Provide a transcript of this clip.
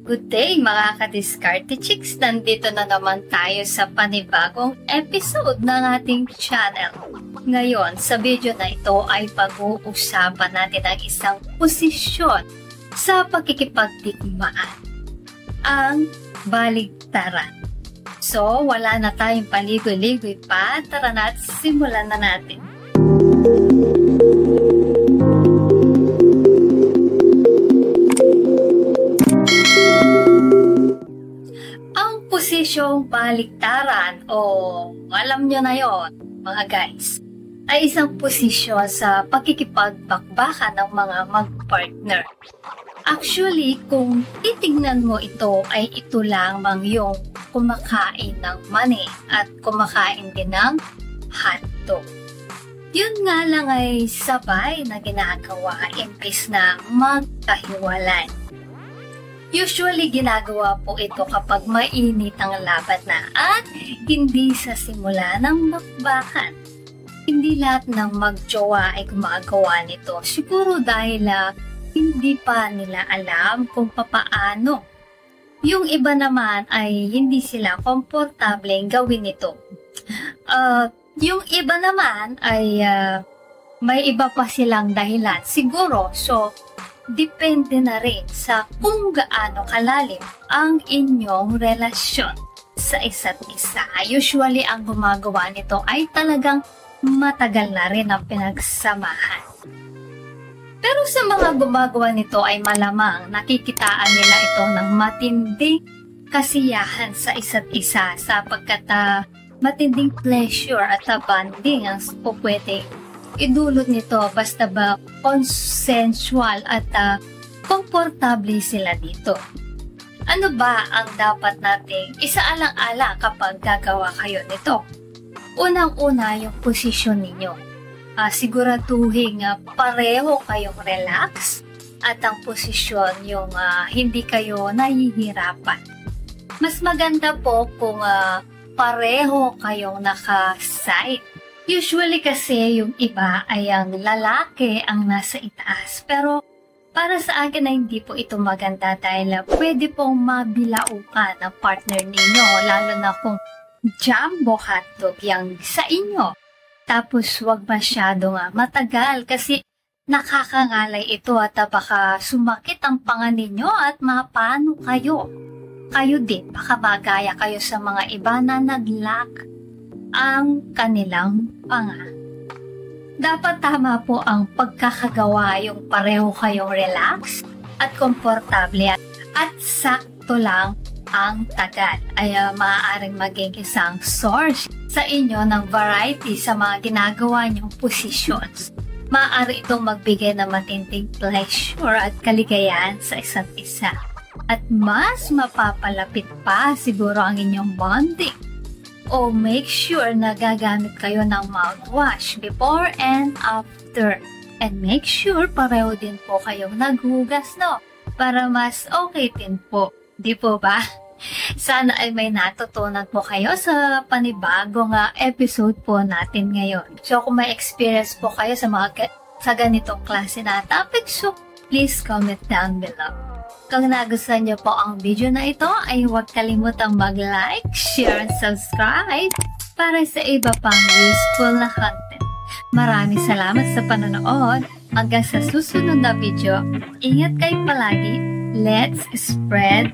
Good day mga ka-Diskarte Chicks! Nandito na naman tayo sa panibagong episode ng ating channel. Ngayon, sa video na ito ay pag-uusapan natin ang isang posisyon sa pakikipagdigmaan, ang baligtaran. So, wala na tayong paligoy-ligoy pa. Tara na at simulan na natin. Posisyong baliktaran o alam nyo na yon mga guys, ay isang posisyon sa pagkikipagbakbakan ng mga mag-partner. Actually, kung titingnan mo ito ay ito lamang yung kumakain ng mani at kumakain din ng hotdog. Yun nga lang ay sabay na ginagawa imbis na magkahiwalay. Usually, ginagawa po ito kapag mainit ang laban na at hindi sa simula ng bakbakan. Hindi lahat ng magjowa ay gumagawa nito. Siguro dahil hindi pa nila alam kung papaano. Yung iba naman ay hindi sila komportableng gawin ito. Yung iba naman ay may iba pa silang dahilan. Siguro, so depende na rin sa kung gaano kalalim ang inyong relasyon sa isa't isa. Usually, ang gumagawa nito ay talagang matagal na rin ang pinagsamahan. Pero sa mga gumagawa nito ay malamang nakikitaan nila ito ng matinding kasiyahan sa isa't isa sapagkat matinding pleasure at bonding ang pwede idulot nito basta ba consensual at komportable sila dito. Ano ba ang dapat nating isaalang-alang kapag gagawa kayo nito? Unang-una yung posisyon ninyo. Siguraduhin pareho kayong relax at ang posisyon yung hindi kayo nahihirapan. Mas maganda po kung pareho kayong naka-side. Usually kasi yung iba ay ang lalaki ang nasa itaas. Pero para sa akin ay hindi po ito maganda dahil pwede pong mabilaukan ang partner ninyo. Lalo na kung jumbo hotdog yung sa inyo. Tapos wag masyadong matagal kasi nakakangalay ito at baka sumakit ang panga ninyo at mapano kayo. Kayo din, baka magaya kayo sa mga iba na nag-lock ang kanilang panga. Dapat tama po ang pagkakagawa, yung pareho kayong relax at komportable at sakto lang ang tagal ay maaaring maging isang source sa inyo ng variety sa mga ginagawa niyong positions. Maaari itong magbigay ng matinding pleasure at kaligayahan sa isa't isa. At mas mapapalapit pa siguro ang inyong bonding. O make sure na gagamit kayo ng mouthwash before and after. And make sure pareho din po kayong naghugas, no? Para mas okay din po. Di po ba? Sana ay may natutunan po kayo sa panibagong episode po natin ngayon. So kung may experience po kayo sa ganitong klase na topic, so please comment down below. Kung nagustuhan niyo po ang video na ito, ay huwag kalimutang mag-like, share, and subscribe para sa iba pang useful na content. Maraming salamat sa panonood. Hanggang sa susunod na video, ingat kayo palagi. Let's spread